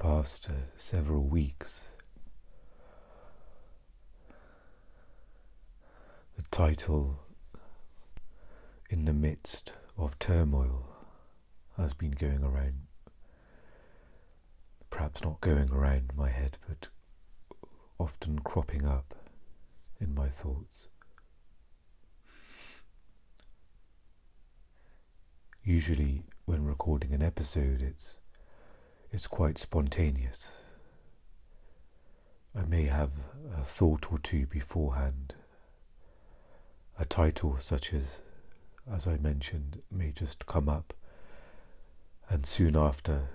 past several weeks, the title "In the Midst of Turmoil" has been going around, perhaps not going around my head, but often cropping up in my thoughts. Usually when recording an episode it's quite spontaneous. I may have a thought or two beforehand. A title such as I mentioned, may just come up, and soon after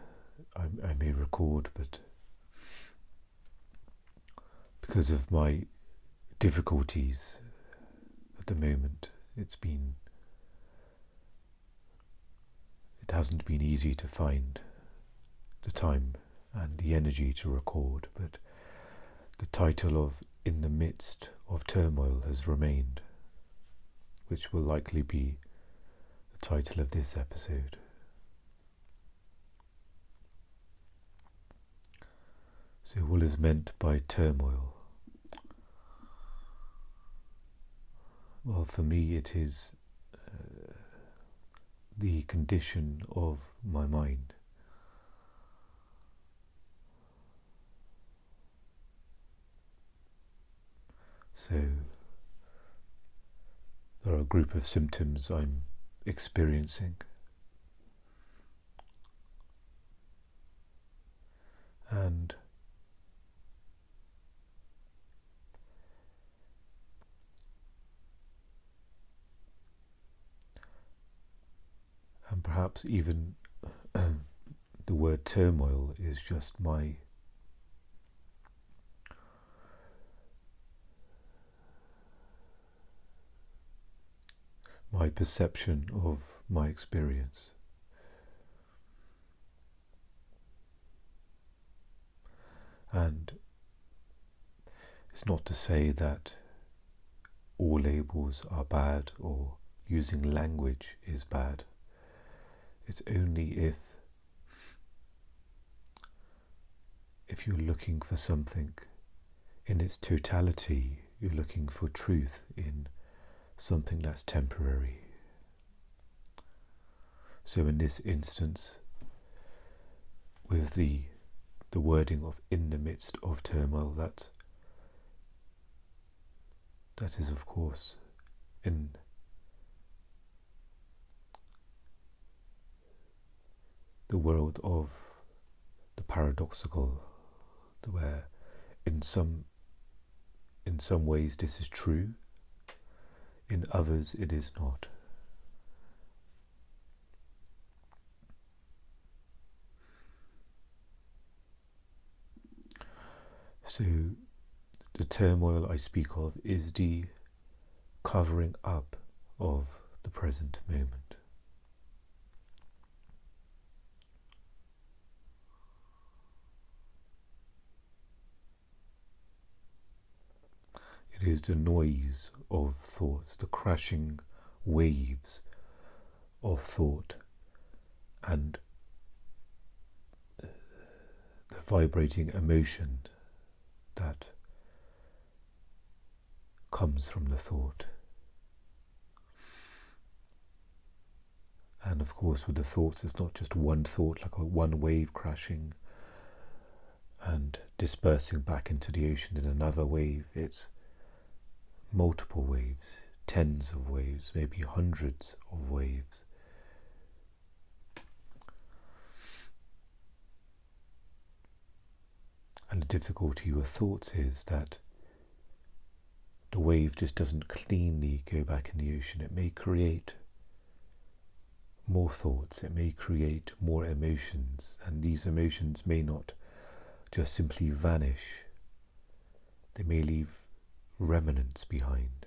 I may record, but because of my difficulties at the moment, it hasn't been easy to find the time and the energy to record, but the title of "In the Midst of Turmoil" has remained, which will likely be the title of this episode. So what is meant by turmoil? Well, for me it is the condition of my mind. So there are a group of symptoms I'm experiencing, and perhaps even the word turmoil is just my perception of my experience. And it's not to say that all labels are bad or using language is bad. It's only if you're looking for something in its totality, you're looking for truth in something that's temporary. So in this instance, with the wording of "in the midst of turmoil," that is of course in the world of the paradoxical, where in some ways this is true, in others it is not. So the turmoil I speak of is the covering up of the present moment. It is the noise of thoughts, the crashing waves of thought, and the vibrating emotion that comes from the thought. And of course with the thoughts, it's not just one thought, like one wave crashing and dispersing back into the ocean in another wave. It's multiple waves, tens of waves, maybe hundreds of waves. And the difficulty with thoughts is that the wave just doesn't cleanly go back in the ocean. It may create more thoughts, it may create more emotions, and these emotions may not just simply vanish. They may leave remnants behind.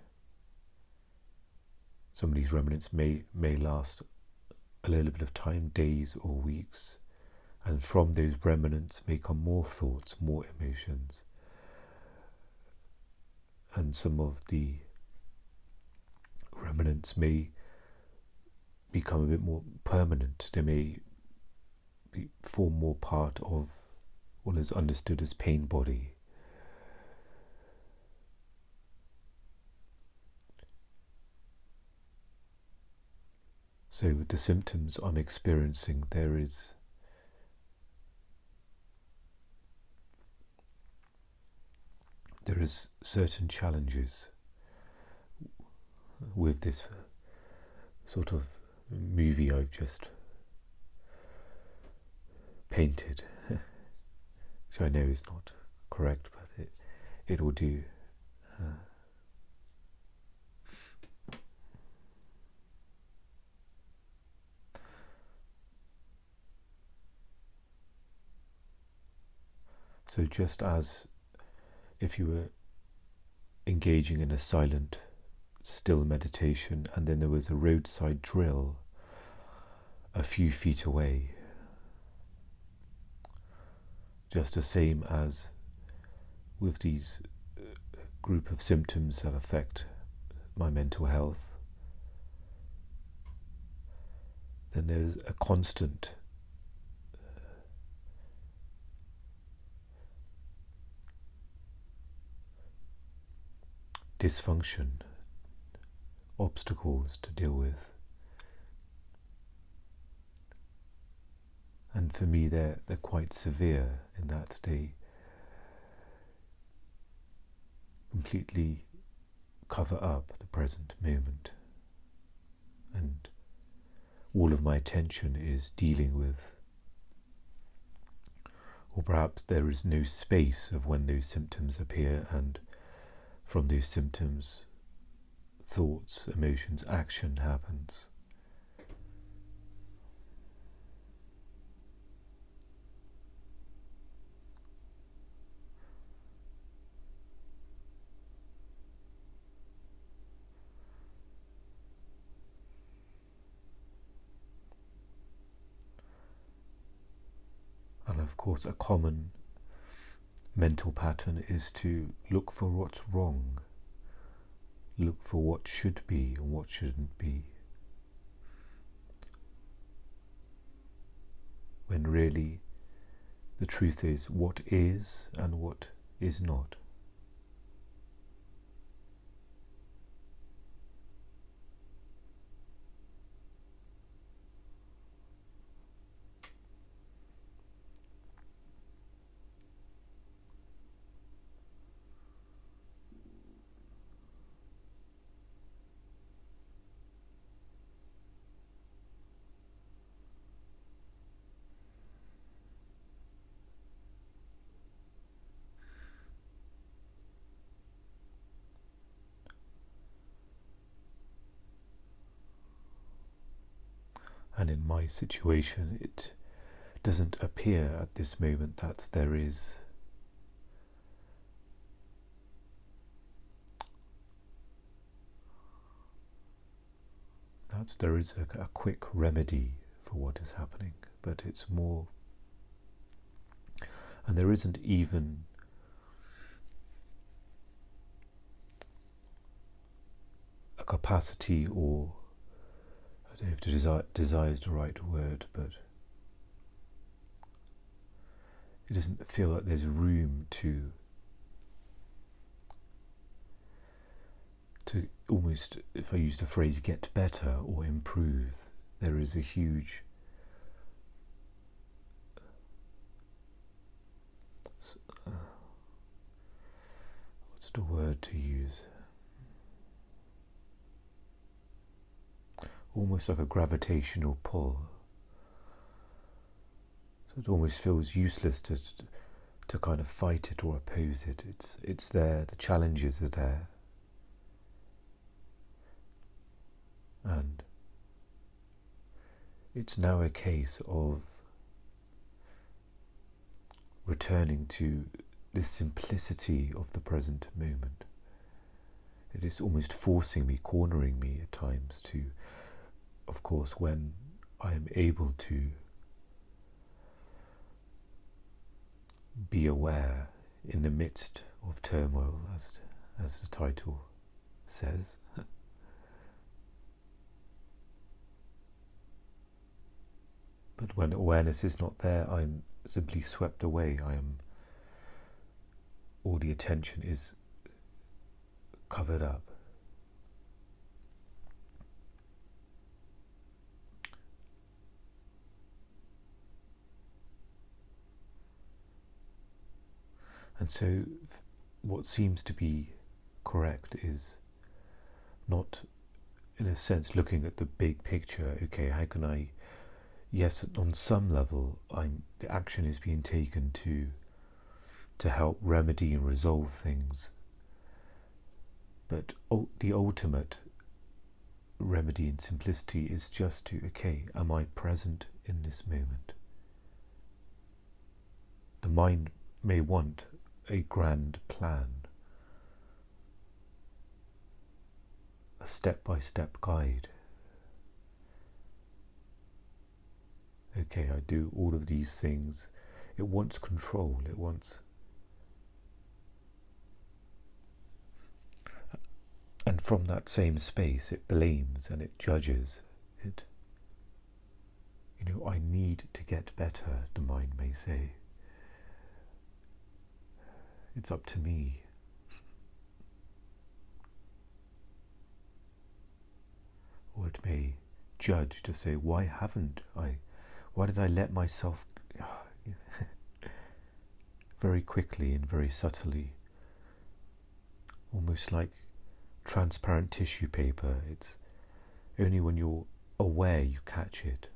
Some of these remnants may last a little bit of time, days or weeks, and from those remnants may come more thoughts, more emotions, and some of the remnants may become a bit more permanent. They may form more part of what is understood as pain body. So with the symptoms I'm experiencing, there is certain challenges with this sort of movie I've just painted, which I know is not correct, but it will do. So just as if you were engaging in a silent, still meditation, and then there was a roadside drill a few feet away, just the same as with these group of symptoms that affect my mental health, then there's a constant dysfunction, obstacles to deal with. And for me, they're quite severe in that they completely cover up the present moment. And all of my attention is dealing with, or perhaps there is no space of when those symptoms appear, and from those symptoms, thoughts, emotions, action happens. And of course, a common mental pattern is to look for what's wrong, look for what should be and what shouldn't be, when really the truth is what is and what is not. And in my situation, it doesn't appear at this moment that there is a quick remedy for what is happening, but it's more, and there isn't even a capacity, or I don't know if desire is the right word, but it doesn't feel like there's room to almost, if I use the phrase, get better or improve. There is a huge what's the word to use? Almost like a gravitational pull. So it almost feels useless to kind of fight it or oppose it. It's there, the challenges are there. And it's now a case of returning to this simplicity of the present moment. It is almost forcing me, cornering me at times to, of course, when I am able to be aware in the midst of turmoil, as the title says. But when awareness is not there, I'm simply swept away. All the attention is covered up. And so what seems to be correct is not, in a sense, looking at the big picture. Okay, how can I, yes, on some level, the action is being taken to help remedy and resolve things. But the ultimate remedy and simplicity is just to, okay, am I present in this moment? The mind may want a grand plan, a step-by-step guide. Okay, I do all of these things. It wants control, it wants... And from that same space, it blames and it judges. I need to get better, the mind may say. It's up to me. Or it may judge to say, why did I let myself very quickly and very subtly, almost like transparent tissue paper. It's only when you're aware you catch it.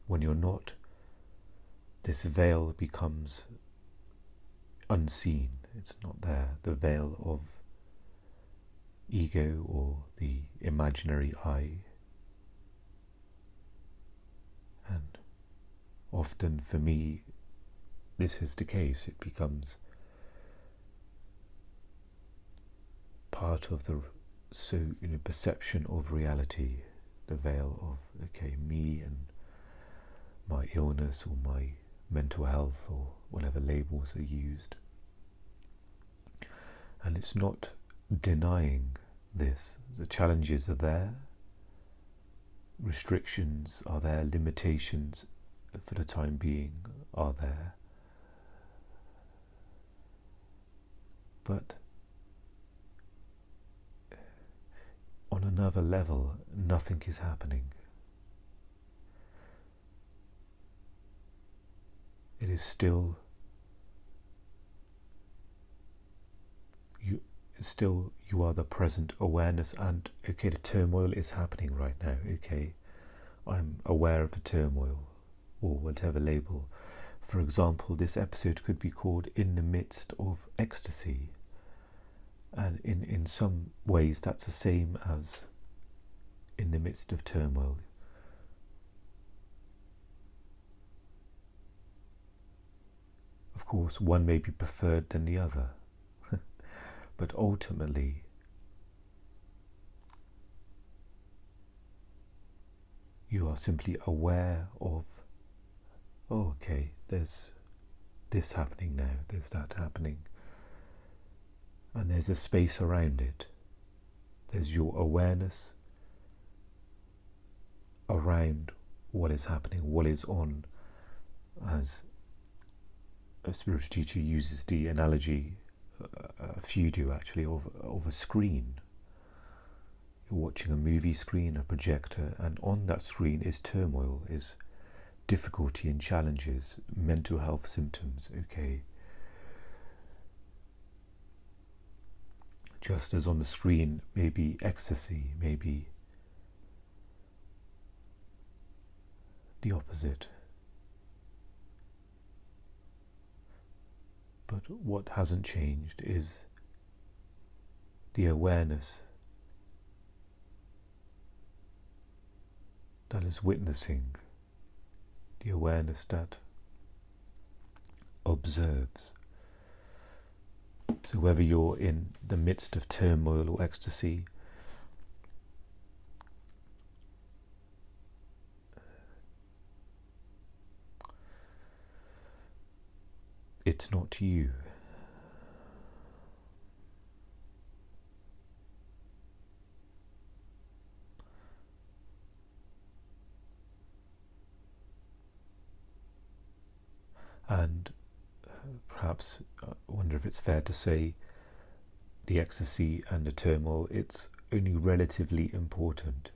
When you're not, this veil becomes unseen. It's not there. The veil of ego or the imaginary I. And often for me, this is the case. It becomes part of the perception of reality, the veil of, okay, me and my illness or my mental health or whatever labels are used. And it's not denying this. The challenges are there, restrictions are there, limitations for the time being are there. But on another level, nothing is happening. It is still you are the present awareness, and okay, the turmoil is happening right now. Okay, I'm aware of the turmoil, or whatever label. For example, this episode could be called "In the Midst of Ecstasy," and in some ways that's the same as "In the Midst of Turmoil." Of course, one may be preferred than the other, but ultimately, you are simply aware of, oh, okay, there's this happening now, there's that happening, and there's a space around it. There's your awareness around what is happening, what is on, as a spiritual teacher uses the analogy, a few do actually, of a screen. You're watching a movie screen, a projector, and on that screen is turmoil, is difficulty and challenges, mental health symptoms, okay. Just as on the screen maybe ecstasy, maybe the opposite. But what hasn't changed is the awareness that is witnessing, the awareness that observes. So whether you're in the midst of turmoil or ecstasy, it's not you. And perhaps I wonder if it's fair to say the ecstasy and the turmoil, it's only relatively important.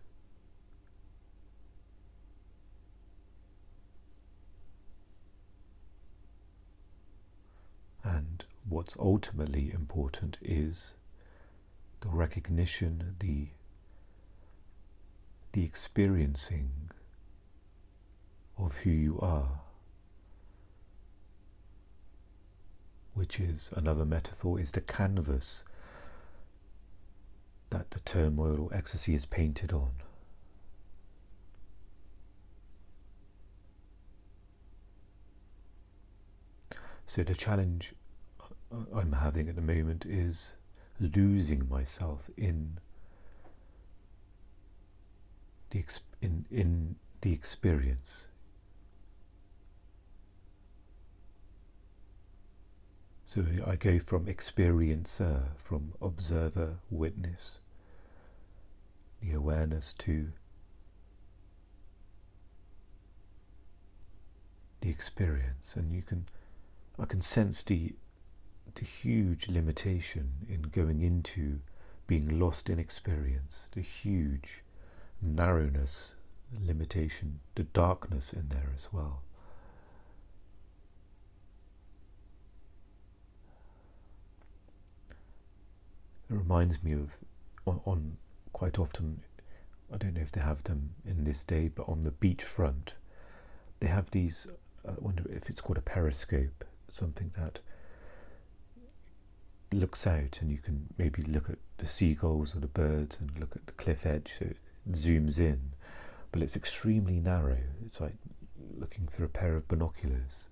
And what's ultimately important is the recognition, the experiencing of who you are, which is, another metaphor, is the canvas that the turmoil or ecstasy is painted on. So the challenge I'm having at the moment is losing myself in the experience. So I go from experiencer, from observer, witness, the awareness, to the experience, and I can sense the huge limitation in going into being lost in experience, the huge narrowness, limitation, the darkness in there as well. It reminds me of, on quite often, I don't know if they have them in this day, but on the beachfront, they have these, I wonder if it's called a periscope, something that looks out and you can maybe look at the seagulls or the birds and look at the cliff edge, so it zooms in, but it's extremely narrow. It's like looking through a pair of binoculars.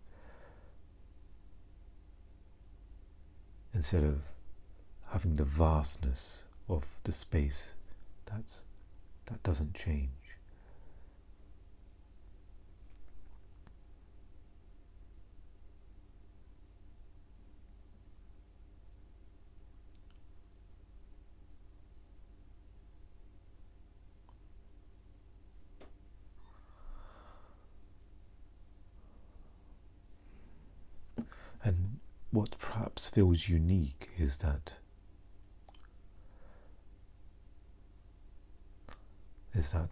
Instead of having the vastness of the space, that doesn't change. And what perhaps feels unique is that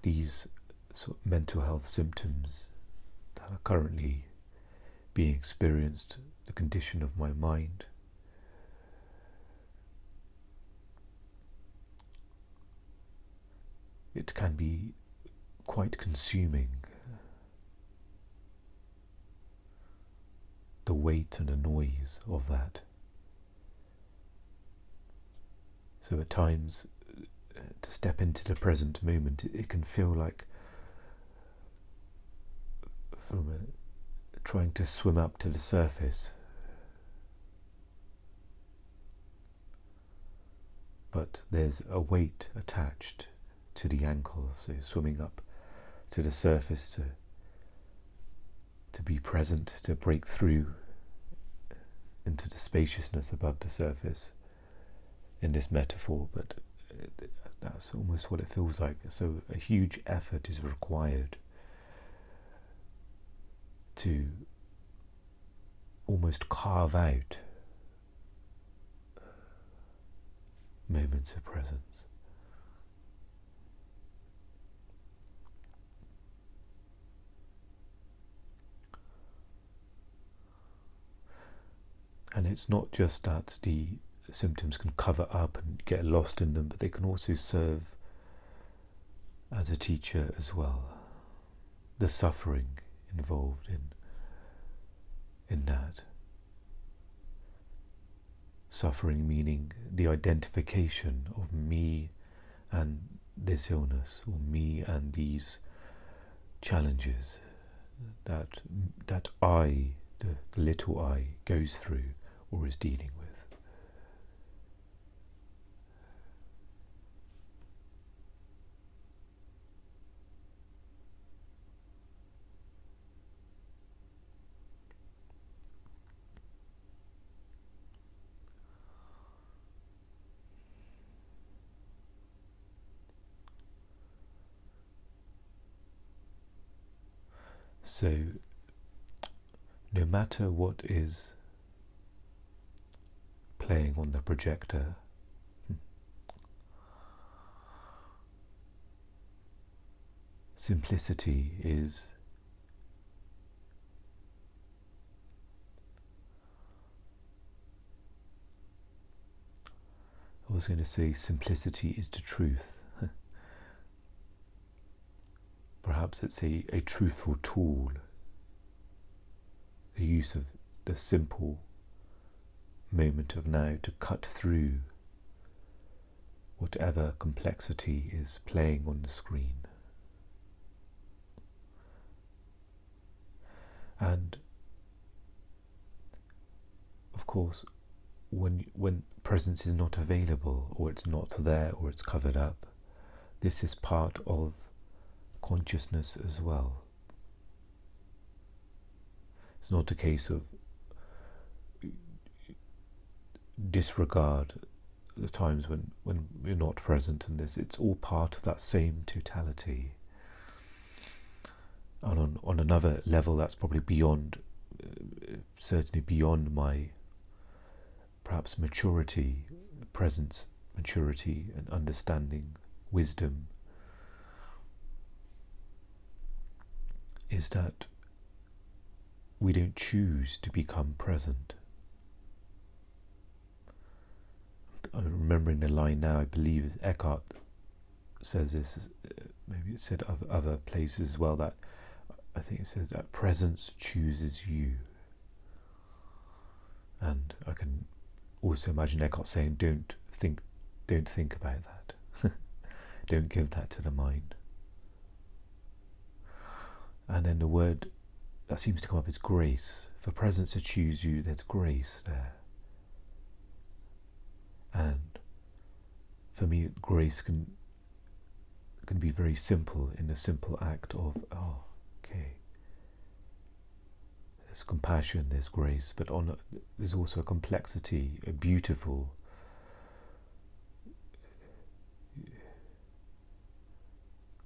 these sort of mental health symptoms that are currently being experienced, the condition of my mind, it can be quite consuming. The weight and the noise of that. So at times, to step into the present moment, it can feel like trying to swim up to the surface. But there's a weight attached to the ankles, so swimming up to the surface to be present, to break through into the spaciousness above the surface in this metaphor, but that's almost what it feels like. So a huge effort is required to almost carve out moments of presence. And it's not just that the symptoms can cover up and get lost in them, but they can also serve as a teacher as well. The suffering involved in that. Suffering meaning the identification of me and this illness, or me and these challenges that I, the little I, goes through or is dealing with. So no matter what is playing on the projector, simplicity is I was going to say simplicity is the truth. Perhaps it's a truthful tool, the use of the simple moment of now to cut through whatever complexity is playing on the screen. And of course, when presence is not available, or it's not there, or it's covered up, this is part of consciousness as well. It's not a case of disregard the times when we're not present in this. It's all part of that same totality. And on another level, that's probably beyond, certainly beyond my perhaps maturity, presence, maturity and understanding, wisdom, is that we don't choose to become present. I'm remembering the line now, I believe Eckhart says this, maybe it's said other places as well, that I think it says that presence chooses you. And I can also imagine Eckhart saying, don't think about that. Don't give that to the mind. And then the word that seems to come up is grace. For presence to choose you, there's grace there. And for me, grace can be very simple, in the simple act of, okay, there's compassion, there's grace, but there's also a complexity, a beautiful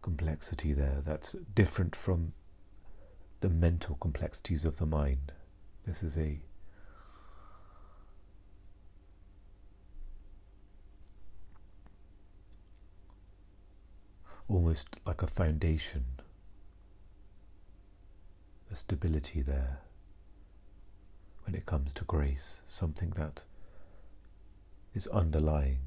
complexity there that's different from the mental complexities of the mind. This is almost like a foundation, a stability there when it comes to grace, something that is underlying.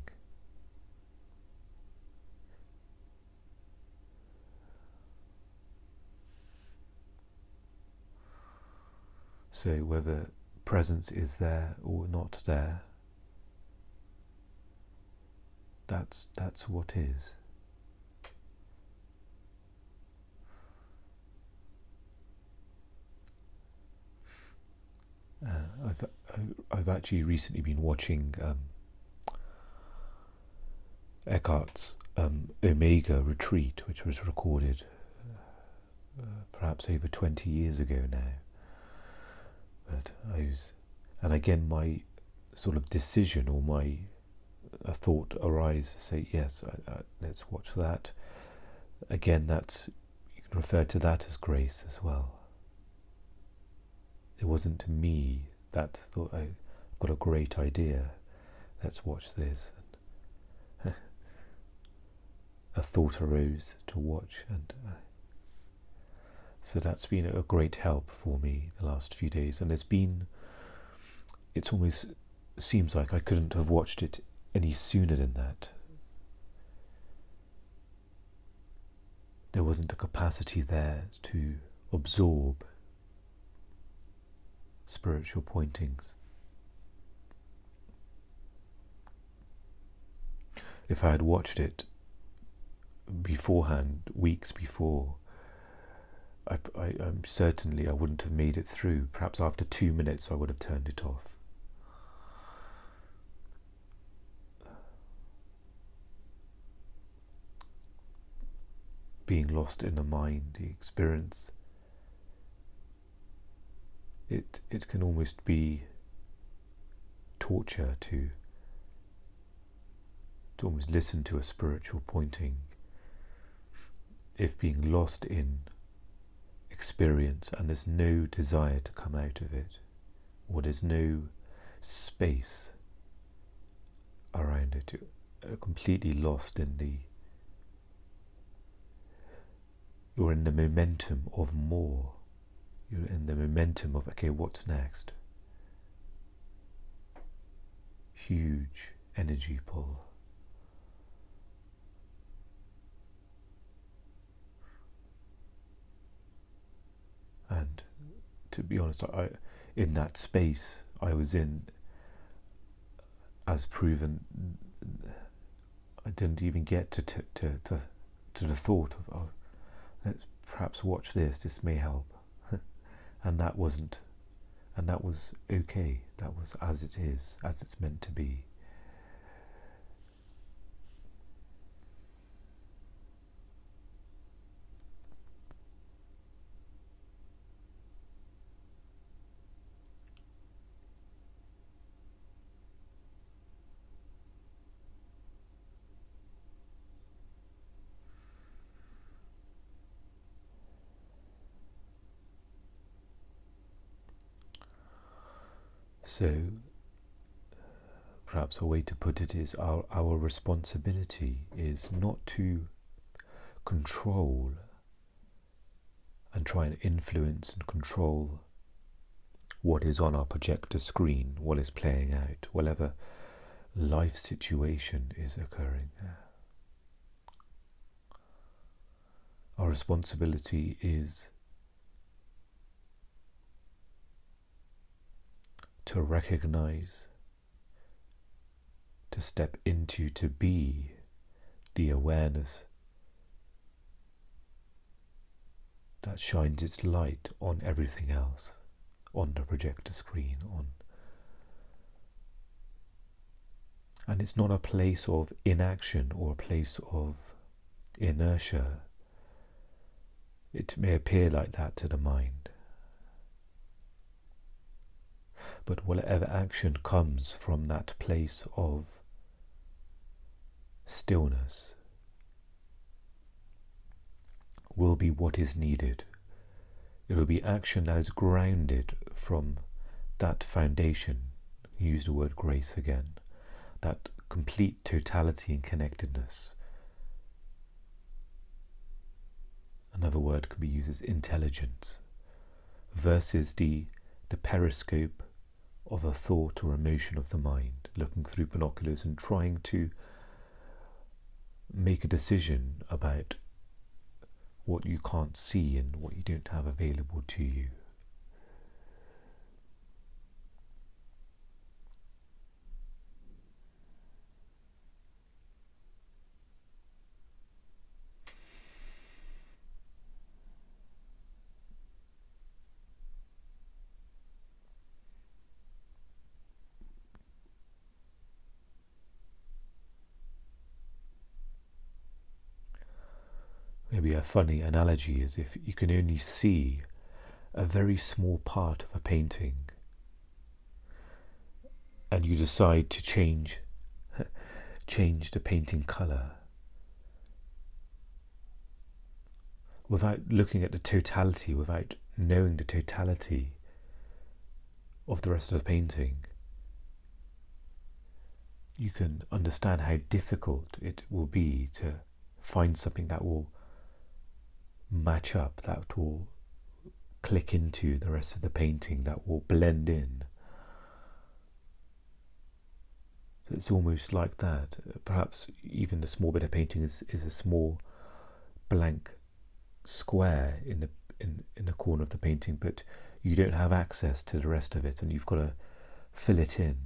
So whether presence is there or not there, that's what is. I've actually recently been watching Eckhart's Omega retreat, which was recorded perhaps over 20 years ago now. But and again, my sort of decision, or a thought arise to say, yes, let's watch that. Again, you can refer to that as grace as well. It wasn't me that thought, I've got a great idea, let's watch this. And a thought arose to watch, and so that's been a great help for me the last few days. And it's almost seems like I couldn't have watched it any sooner than that. There wasn't a capacity there to absorb spiritual pointings. If I had watched it beforehand, weeks before, I'm certainly I wouldn't have made it through. Perhaps after 2 minutes I would have turned it off. Being lost in the mind, the experience, it can almost be torture to almost listen to a spiritual pointing, if being lost in experience, and there's no desire to come out of it, or there's no space around it. You're completely lost in you're in the momentum of more. You're in the momentum of, okay, what's next? Huge energy pull. And to be honest, in that space I was in, as proven, I didn't even get to the thought of, oh, let's perhaps watch this. This may help, and that wasn't, and that was okay. That was as it is, as it's meant to be. So perhaps a way to put it is our responsibility is not to control and try and influence and control what is on our projector screen, what is playing out, whatever life situation is occurring. Our responsibility is to recognize, to step into, to be the awareness that shines its light on everything else, on the projector screen, and it's not a place of inaction or a place of inertia. It may appear like that to the mind, but whatever action comes from that place of stillness will be what is needed. It will be action that is grounded from that foundation. Use the word grace again. That complete totality and connectedness. Another word could be used as intelligence, versus the periscope of a thought or emotion of the mind, looking through binoculars and trying to make a decision about what you can't see and what you don't have available to you. Maybe a funny analogy is if you can only see a very small part of a painting and you decide to change the painting colour without looking at the totality, without knowing the totality of the rest of the painting, you can understand how difficult it will be to find something that will match up, that will click into the rest of the painting, that will blend in. So it's almost like that. Perhaps even the small bit of painting is a small blank square in the corner of the painting, but you don't have access to the rest of it, and you've got to fill it in.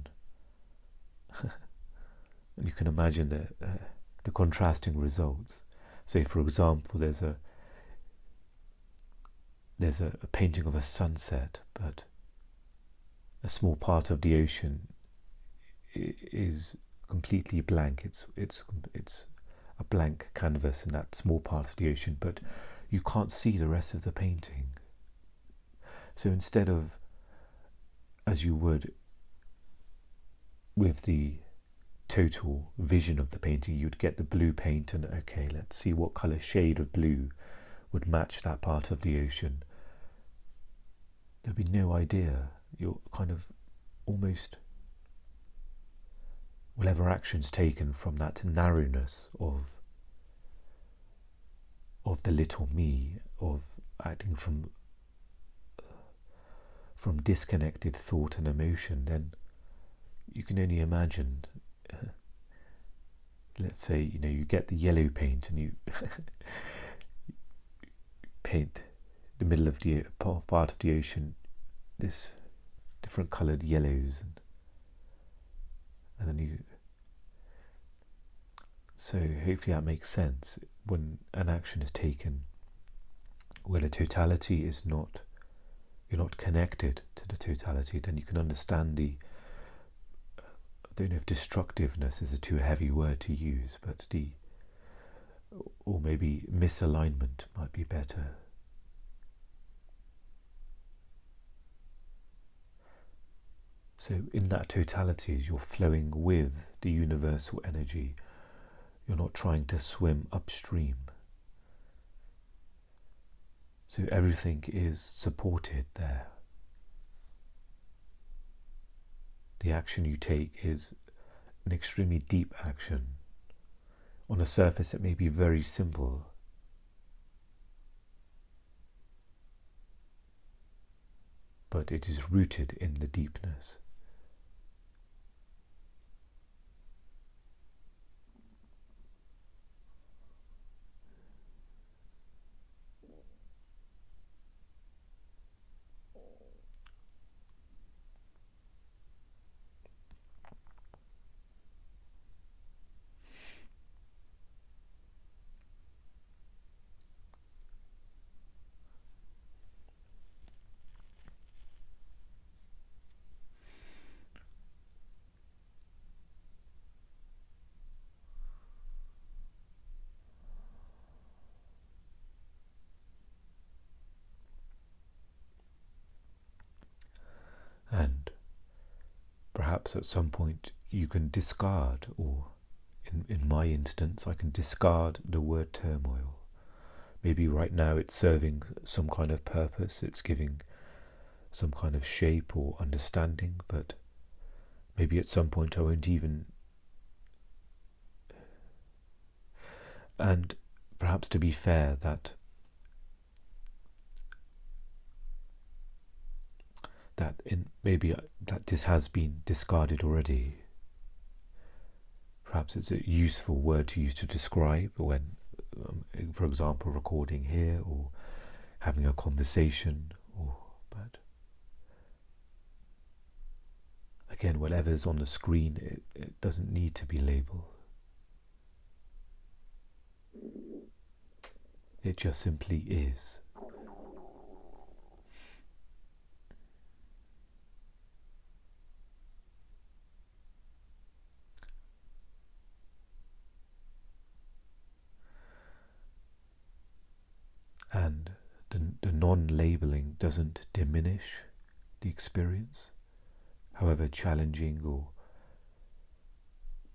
And you can imagine the contrasting results. Say, for example, there's a painting of a sunset, but a small part of the ocean is completely blank. It's a blank canvas in that small part of the ocean, but you can't see the rest of the painting. So instead of, as you would with the total vision of the painting, you'd get the blue paint and, okay, let's see what colour shade of blue would match that part of the ocean. there'll be no idea. You're kind of almost, whatever action's taken from that narrowness of the little me, of acting from disconnected thought and emotion, then you can only imagine. Let's say, you get the yellow paint and you paint the middle of the part of the ocean this different coloured yellows, and then you. So hopefully that makes sense. When an action is taken, when a totality is not, you're not connected to the totality, then you can understand the, I don't know if destructiveness is a too heavy word to use, but or maybe misalignment might be better. So in that totality, you're flowing with the universal energy. You're not trying to swim upstream. So everything is supported there. The action you take is an extremely deep action. On the surface, it may be very simple. But it is rooted in the deepness. And perhaps at some point you can discard, or in my instance, I can discard the word turmoil. Maybe right now it's serving some kind of purpose, it's giving some kind of shape or understanding, but maybe at some point I won't even. And perhaps to be fair, that this has been discarded already. Perhaps it's a useful word to use to describe when, for example, recording here or having a conversation, but again, whatever's on the screen, it doesn't need to be labeled. It just simply is. And the non-labeling doesn't diminish the experience, however challenging or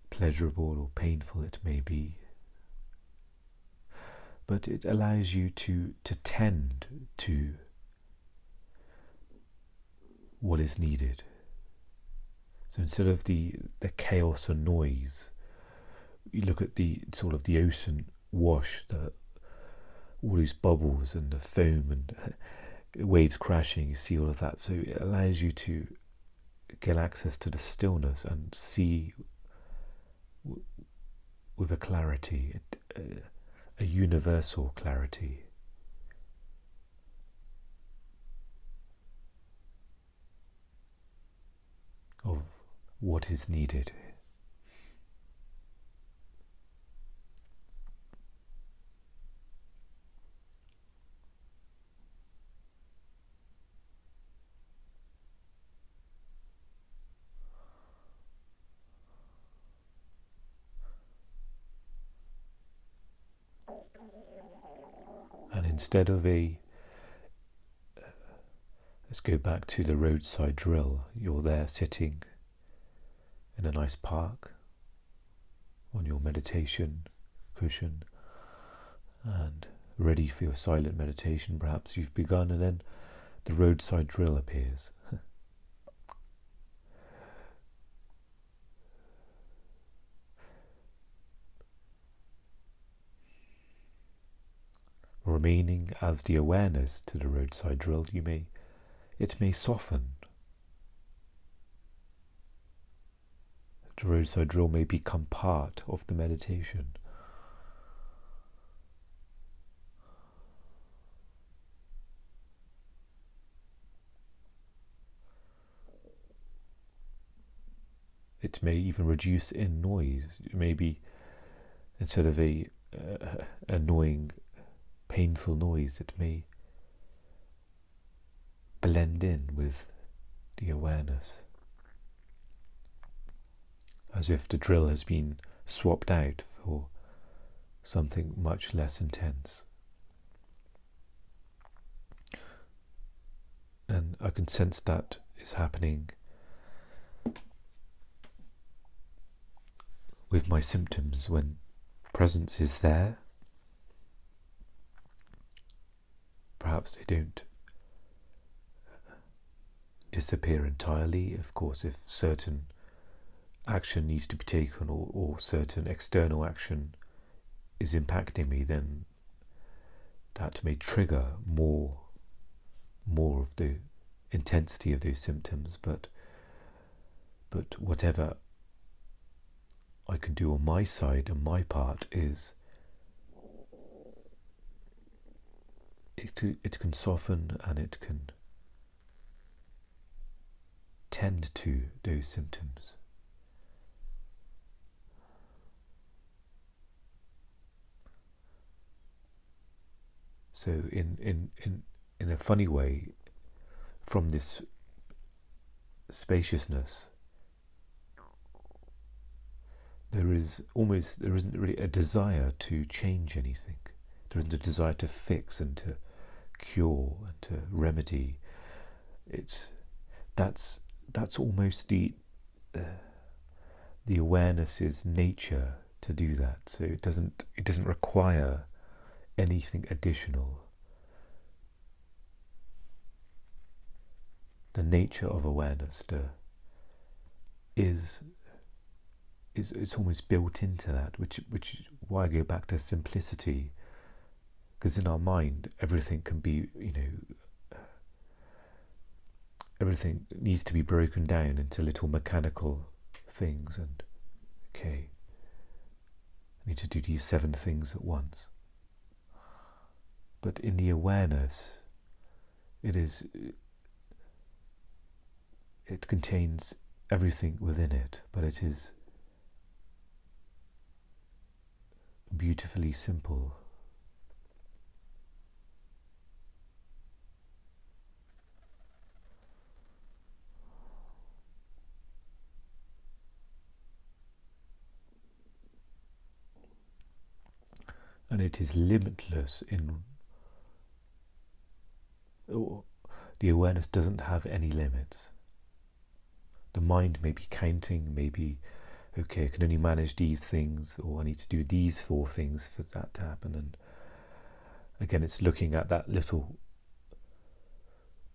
pleasurable or painful it may be. But it allows you to tend to what is needed. So instead of the chaos and noise, you look at the sort of the ocean wash, all these bubbles and the foam and waves crashing, you see all of that. So it allows you to get access to the stillness and see with a clarity, a universal clarity. Of what is needed. And instead of let's go back to the roadside drill. You're there sitting in a nice park on your meditation cushion and ready for your silent meditation. Perhaps you've begun, and then the roadside drill appears. Remaining as the awareness to the roadside drill, it may soften. The roadside drill may become part of the meditation. It may even reduce in noise. It may be, instead of a annoying, painful noise, it may blend in with the awareness, as if the drill has been swapped out for something much less intense. And I can sense that is happening with my symptoms when presence is there. Perhaps they don't disappear entirely. Of course, if certain action needs to be taken, or certain external action is impacting me, then that may trigger more of the intensity of those symptoms. But whatever I can do on my side and my part is it can soften, and it can tend to those symptoms. So in a funny way, from this spaciousness, there isn't really a desire to change anything. There isn't a desire to fix and to cure and to remedy. That's almost the awareness's nature to do that. So it doesn't require anything additional. The nature of awareness is almost built into that, which is why I go back to simplicity, because in our mind everything can be, everything needs to be broken down into little mechanical things, and okay, I need to do these 7 things at once. But in the awareness, it contains everything within it, but it is beautifully simple. And it is limitless the awareness doesn't have any limits. The mind may be counting, maybe, okay, I can only manage these things, or I need to do these 4 things for that to happen. And again, it's looking at that little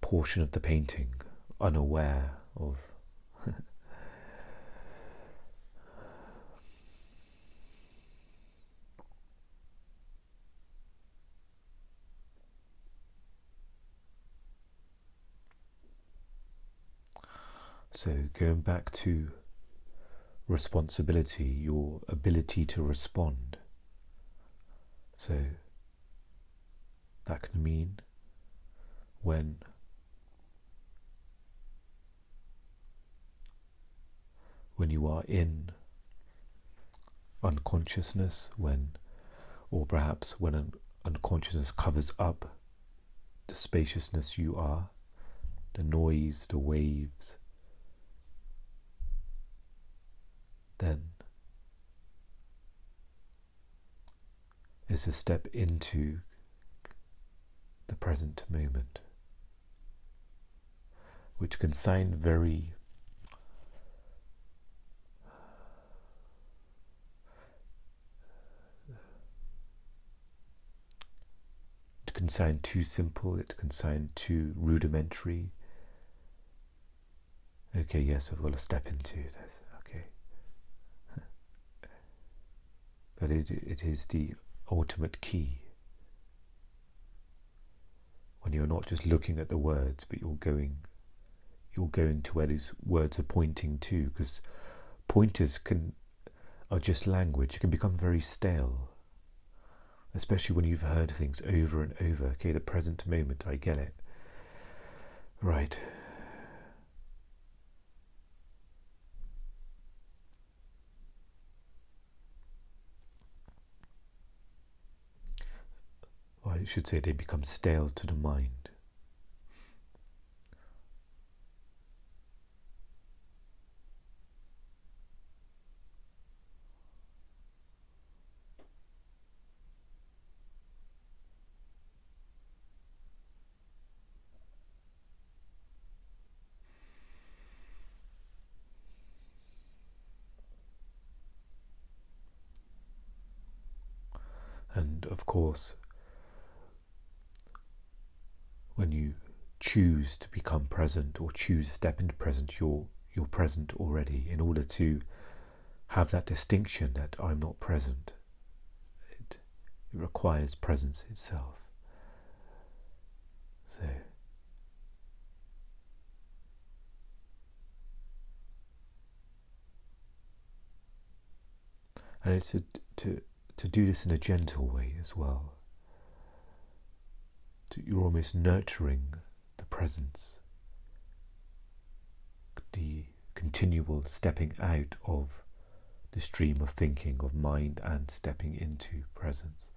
portion of the painting, unaware of So going back to responsibility, your ability to respond. So that can mean when you are in unconsciousness, or perhaps when an unconsciousness covers up the spaciousness you are, the noise, the waves, then is a step into the present moment, which can sound very can sound too simple, it can sound too rudimentary. Okay, yes, I've got to step into this, okay. But it is the ultimate key. When you're not just looking at the words, but you're going to where these words are pointing to, because pointers are just language. It can become very stale, especially when you've heard things over and over. Okay, the present moment, I get it. Right. Or I should say they become stale to the mind. And of course, when you choose to become present or choose to step into present, you're present already. In order to have that distinction that I'm not present, it requires presence itself. So, and it's to do this in a gentle way as well. You're almost nurturing the presence, the continual stepping out of the stream of thinking of mind and stepping into presence.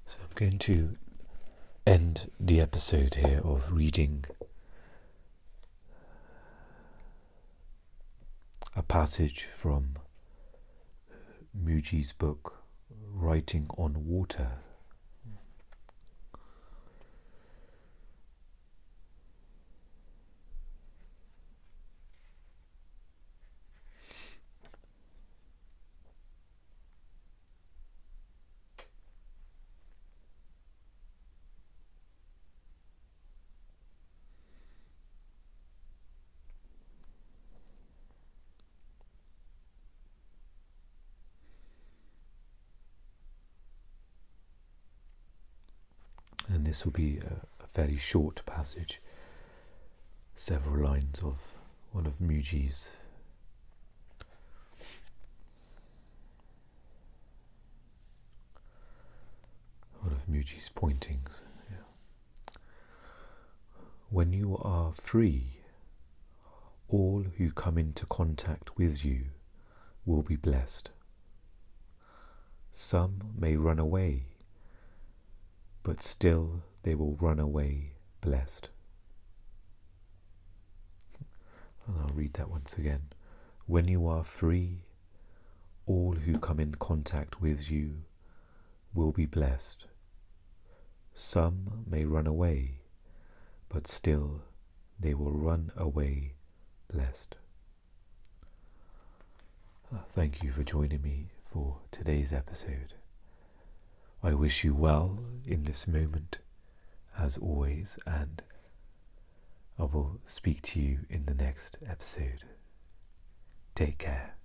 So I'm going to end the episode here of reading a passage from Mooji's book, Writing on Water. And this will be a fairly short passage, several lines of one of Mooji's pointings. Yeah. When you are free, all who come into contact with you will be blessed. Some may run away, but still they will run away blessed. And I'll read that once again. When you are free, all who come in contact with you will be blessed. Some may run away, but still they will run away blessed. Thank you for joining me for today's episode. I wish you well in this moment, as always, and I will speak to you in the next episode. Take care.